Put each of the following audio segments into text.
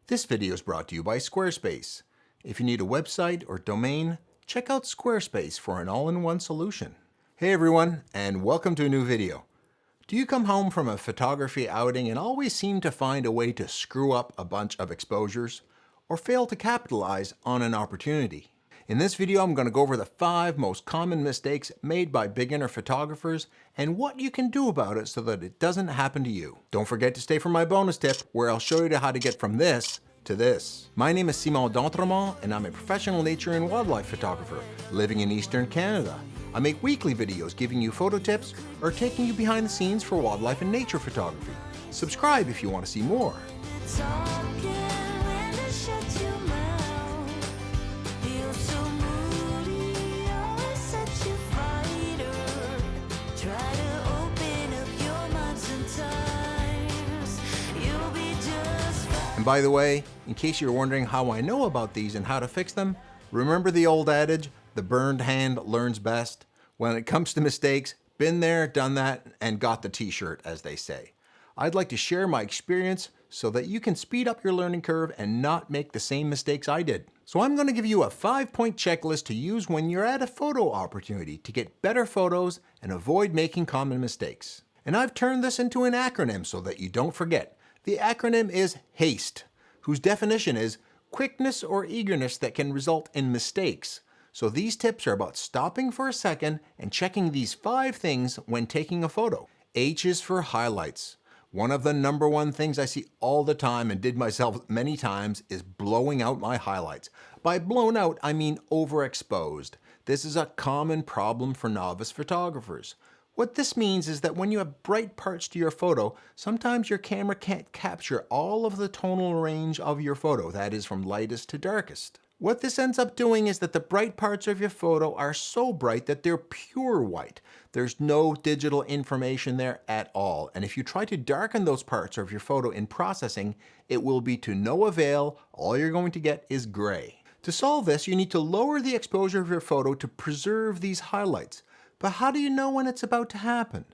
This video is brought to you by Squarespace. If you need a website or domain, check out Squarespace for an all-in-one solution. Hey everyone, and welcome to a new video. Do you come home from a photography outing and always seem to find a way to screw up a bunch of exposures, or fail to capitalize on an opportunity? In this video, I'm going to go over the 5 most common mistakes made by beginner photographers and what you can do about it so that it doesn't happen to you. Don't forget to stay for my bonus tip, where I'll show you how to get from this to this. My name is Simon D'Entremont, and I'm a professional nature and wildlife photographer living in Eastern Canada. I make weekly videos giving you photo tips or taking you behind the scenes for wildlife and nature photography. Subscribe if you want to see more. And by the way, in case you're wondering how I know about these and how to fix them, remember the old adage, the burned hand learns best? When it comes to mistakes, been there, done that, and got the t-shirt, as they say. I'd like to share my experience so that you can speed up your learning curve and not make the same mistakes I did. So I'm going to give you a 5-point checklist to use when you're at a photo opportunity to get better photos and avoid making common mistakes. And I've turned this into an acronym so that you don't forget. The acronym is HASTE, whose definition is quickness or eagerness that can result in mistakes. So these tips are about stopping for a second and checking these 5 things when taking a photo. H is for highlights. One of the number one things I see all the time and did myself many times is blowing out my highlights. By blown out, I mean overexposed. This is a common problem for novice photographers. What this means is that when you have bright parts to your photo, sometimes your camera can't capture all of the tonal range of your photo, that is from lightest to darkest. What this ends up doing is that the bright parts of your photo are so bright that they're pure white. There's no digital information there at all. And if you try to darken those parts of your photo in processing, it will be to no avail. All you're going to get is gray. To solve this, you need to lower the exposure of your photo to preserve these highlights. But how do you know when it's about to happen?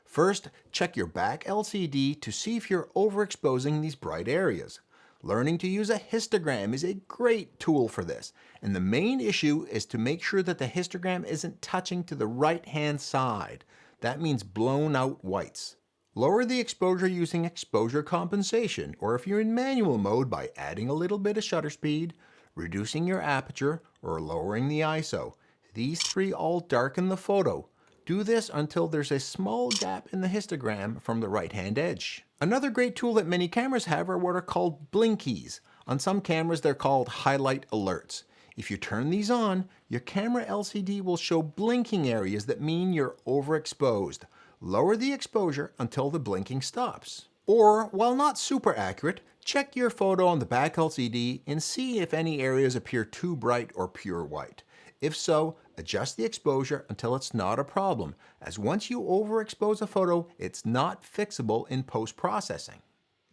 First, check your back LCD to see if you're overexposing these bright areas. Learning to use a histogram is a great tool for this, and the main issue is to make sure that the histogram isn't touching to the right-hand side. That means blown out whites. Lower the exposure using exposure compensation, or if you're in manual mode, by adding a little bit of shutter speed, reducing your aperture, or lowering the ISO. These 3 all darken the photo. Do this until there's a small gap in the histogram from the right-hand edge. Another great tool that many cameras have are what are called blinkies. On some cameras, they're called highlight alerts. If you turn these on, your camera LCD will show blinking areas that mean you're overexposed. Lower the exposure until the blinking stops. Or, while not super accurate, check your photo on the back LCD and see if any areas appear too bright or pure white. If so, adjust the exposure until it's not a problem, as once you overexpose a photo, it's not fixable in post-processing.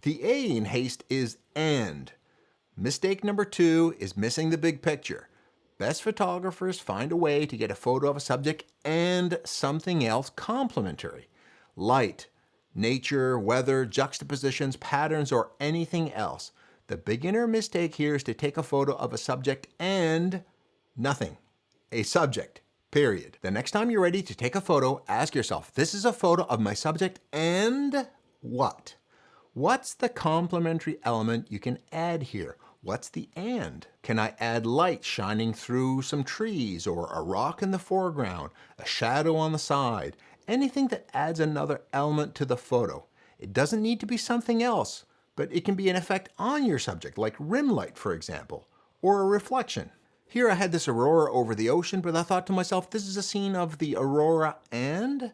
The A in HASTE is AND. Mistake number 2 is missing the big picture. Best photographers find a way to get a photo of a subject and something else complementary. Light, nature, weather, juxtapositions, patterns, or anything else. The beginner mistake here is to take a photo of a subject and nothing. A subject, period. The next time you're ready to take a photo, ask yourself, this is a photo of my subject and what? What's the complementary element you can add here? What's the and? Can I add light shining through some trees, or a rock in the foreground, a shadow on the side? Anything that adds another element to the photo. It doesn't need to be something else, but it can be an effect on your subject, like rim light, for example, or a reflection. Here I had this aurora over the ocean, but I thought to myself, this is a scene of the aurora and?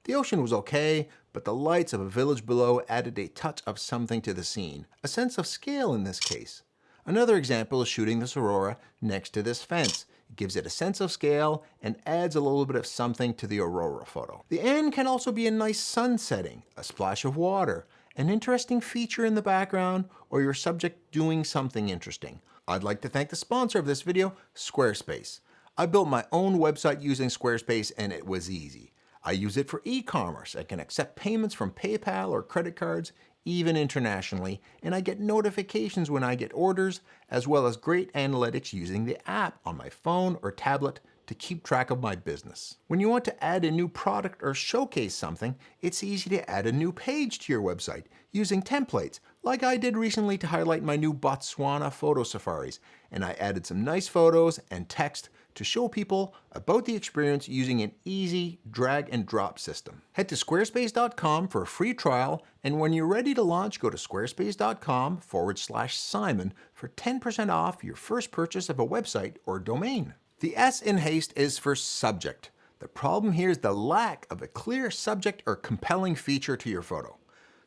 The ocean was okay, but the lights of a village below added a touch of something to the scene, a sense of scale in this case. Another example is shooting this aurora next to this fence. It gives it a sense of scale and adds a little bit of something to the aurora photo. The and can also be a nice sun setting, a splash of water, an interesting feature in the background, or your subject doing something interesting. I'd like to thank the sponsor of this video, Squarespace. I built my own website using Squarespace and it was easy. I use it for e-commerce. I can accept payments from PayPal or credit cards, even internationally, and I get notifications when I get orders, as well as great analytics using the app on my phone or tablet to keep track of my business. When you want to add a new product or showcase something, it's easy to add a new page to your website using templates, like I did recently to highlight my new Botswana photo safaris, and I added some nice photos and text to show people about the experience using an easy drag and drop system. Head to squarespace.com for a free trial, and when you're ready to launch, go to squarespace.com/Simon for 10% off your first purchase of a website or domain. The S in haste is for subject. The problem here is the lack of a clear subject or compelling feature to your photo.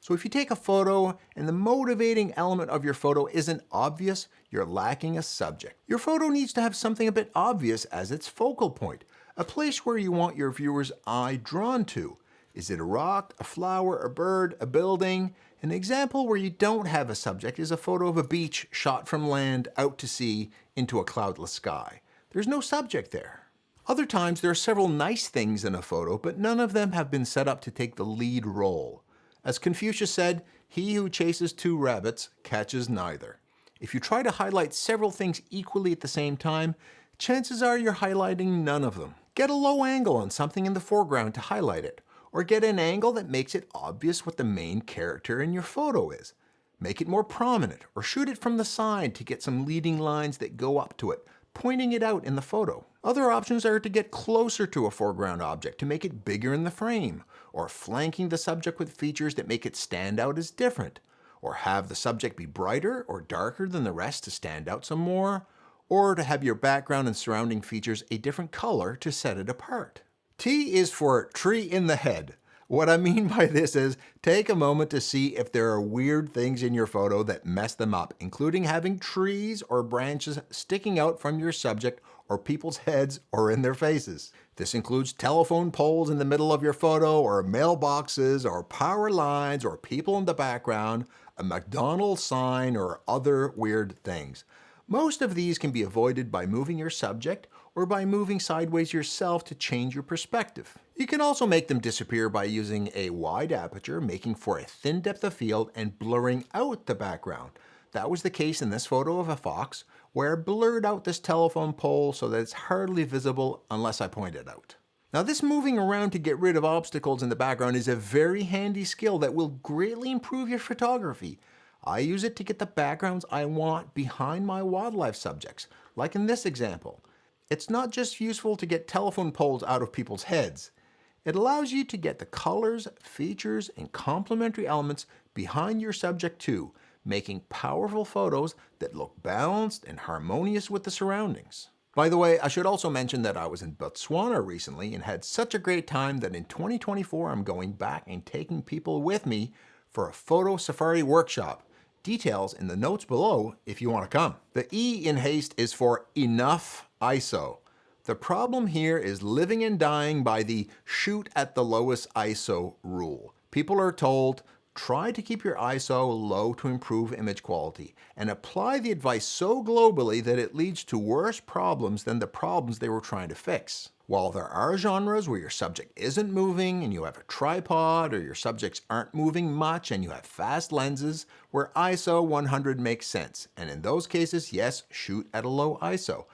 So if you take a photo and the motivating element of your photo isn't obvious, you're lacking a subject. Your photo needs to have something a bit obvious as its focal point, a place where you want your viewer's eye drawn to. Is it a rock, a flower, a bird, a building? An example where you don't have a subject is a photo of a beach shot from land out to sea into a cloudless sky. There's no subject there. Other times there are several nice things in a photo, but none of them have been set up to take the lead role. As Confucius said, "He who chases two rabbits catches neither." If you try to highlight several things equally at the same time, chances are you're highlighting none of them. Get a low angle on something in the foreground to highlight it, or get an angle that makes it obvious what the main character in your photo is. Make it more prominent, or shoot it from the side to get some leading lines that go up to it, pointing it out in the photo. Other options are to get closer to a foreground object to make it bigger in the frame, or flanking the subject with features that make it stand out as different, or have the subject be brighter or darker than the rest to stand out some more, or to have your background and surrounding features a different color to set it apart. T is for tree in the head. What I mean by this is, take a moment to see if there are weird things in your photo that mess them up, including having trees or branches sticking out from your subject or people's heads or in their faces. This includes telephone poles in the middle of your photo, or mailboxes, or power lines, or people in the background, a McDonald's sign, or other weird things. Most of these can be avoided by moving your subject or by moving sideways yourself to change your perspective. You can also make them disappear by using a wide aperture, making for a thin depth of field and blurring out the background. That was the case in this photo of a fox, where I blurred out this telephone pole so that it's hardly visible unless I point it out. Now, this moving around to get rid of obstacles in the background is a very handy skill that will greatly improve your photography. I use it to get the backgrounds I want behind my wildlife subjects, like in this example. It's not just useful to get telephone poles out of people's heads. It allows you to get the colors, features, and complementary elements behind your subject too, making powerful photos that look balanced and harmonious with the surroundings. By the way, I should also mention that I was in Botswana recently and had such a great time that in 2024 I'm going back and taking people with me for a photo safari workshop. Details in the notes below if you want to come. The E in haste is for enough ISO. The problem here is living and dying by the shoot at the lowest ISO rule. People are told, try to keep your ISO low to improve image quality, and apply the advice so globally that it leads to worse problems than the problems they were trying to fix. While there are genres where your subject isn't moving and you have a tripod, or your subjects aren't moving much and you have fast lenses, where ISO 100 makes sense, and in those cases, yes, shoot at a low ISO.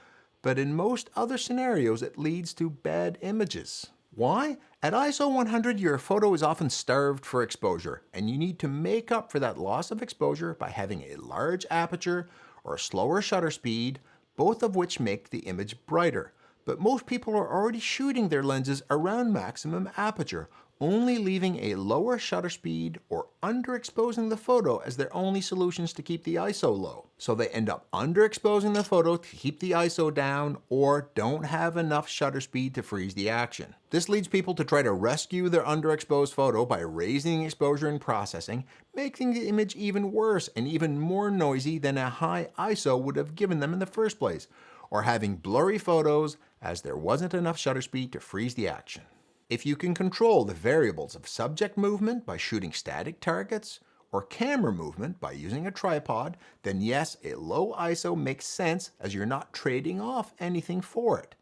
But in most other scenarios, it leads to bad images. Why? At ISO 100, your photo is often starved for exposure, and you need to make up for that loss of exposure by having a large aperture or a slower shutter speed, both of which make the image brighter. But most people are already shooting their lenses around maximum aperture, only leaving a lower shutter speed or underexposing the photo as their only solutions to keep the ISO low. So they end up underexposing the photo to keep the ISO down, or don't have enough shutter speed to freeze the action. This leads people to try to rescue their underexposed photo by raising exposure and processing, making the image even worse and even more noisy than a high ISO would have given them in the first place, or having blurry photos as there wasn't enough shutter speed to freeze the action. If you can control the variables of subject movement by shooting static targets, or camera movement by using a tripod, then yes, a low ISO makes sense as you're not trading off anything for it.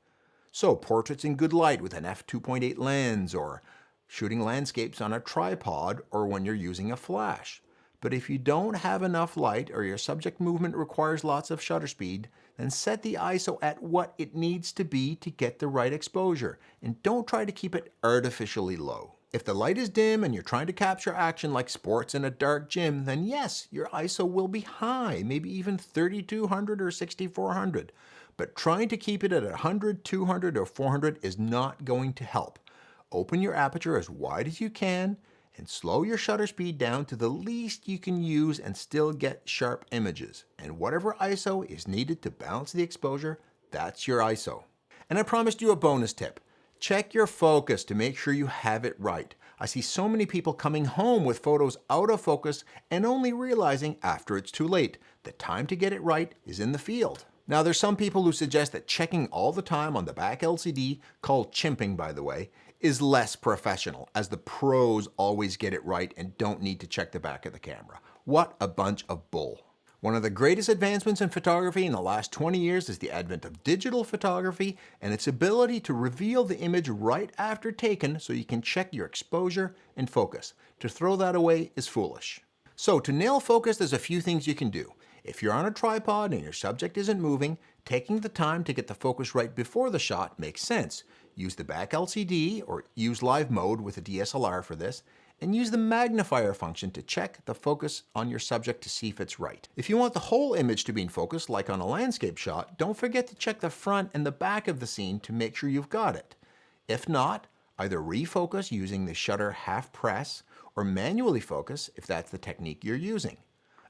So portraits in good light with an f2.8 lens, or shooting landscapes on a tripod, or when you're using a flash. But if you don't have enough light or your subject movement requires lots of shutter speed, then set the ISO at what it needs to be to get the right exposure, and don't try to keep it artificially low. If the light is dim and you're trying to capture action like sports in a dark gym, then yes, your ISO will be high, maybe even 3200 or 6400. But trying to keep it at 100, 200, or 400 is not going to help. Open your aperture as wide as you can and slow your shutter speed down to the least you can use and still get sharp images. And whatever ISO is needed to balance the exposure, that's your ISO. And I promised you a bonus tip. Check your focus to make sure you have it right. I see so many people coming home with photos out of focus and only realizing after it's too late. The time to get it right is in the field. Now there's some people who suggest that checking all the time on the back LCD, called chimping by the way, is less professional, as the pros always get it right and don't need to check the back of the camera. What a bunch of bull. One of the greatest advancements in photography in the last 20 years is the advent of digital photography and its ability to reveal the image right after taken so you can check your exposure and focus. To throw that away is foolish. So to nail focus, there's a few things you can do. If you're on a tripod and your subject isn't moving, taking the time to get the focus right before the shot makes sense. Use the back LCD or use live mode with a DSLR for this, and use the magnifier function to check the focus on your subject to see if it's right. If you want the whole image to be in focus, like on a landscape shot, don't forget to check the front and the back of the scene to make sure you've got it. If not, either refocus using the shutter half press or manually focus if that's the technique you're using.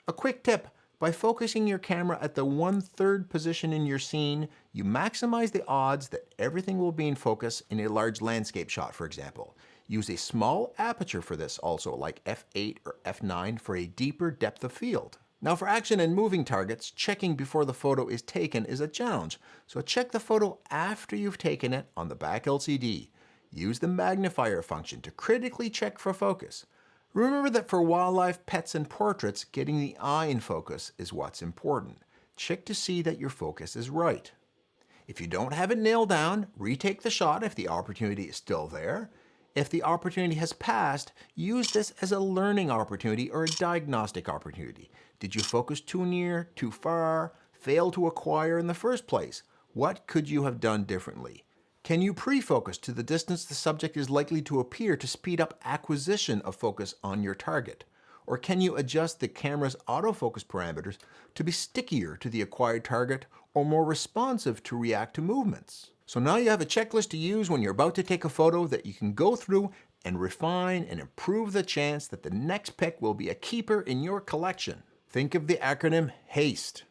A quick tip: by focusing your camera at the 1/3 position in your scene, you maximize the odds that everything will be in focus in a large landscape shot, for example. Use a small aperture for this also, like f8 or f9 for a deeper depth of field. Now for action and moving targets, checking before the photo is taken is a challenge, so check the photo after you've taken it on the back LCD. Use the magnifier function to critically check for focus. Remember that for wildlife, pets, and portraits, getting the eye in focus is what's important. Check to see that your focus is right. If you don't have it nailed down, retake the shot if the opportunity is still there. If the opportunity has passed, use this as a learning opportunity or a diagnostic opportunity. Did you focus too near, too far, fail to acquire in the first place? What could you have done differently? Can you pre-focus to the distance the subject is likely to appear to speed up acquisition of focus on your target? Or can you adjust the camera's autofocus parameters to be stickier to the acquired target or more responsive to react to movements? So now you have a checklist to use when you're about to take a photo that you can go through and refine and improve the chance that the next pick will be a keeper in your collection. Think of the acronym HASTE: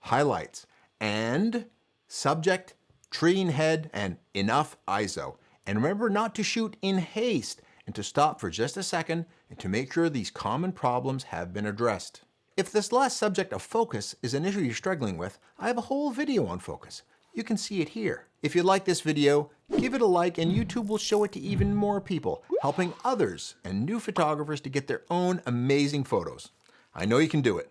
highlights, and subject, tree and head, and enough ISO. And remember not to shoot in haste and to stop for just a second and to make sure these common problems have been addressed. If this last subject of focus is an issue you're struggling with, I have a whole video on focus. You can see it here. If you like this video, give it a like and YouTube will show it to even more people, helping others and new photographers to get their own amazing photos. I know you can do it.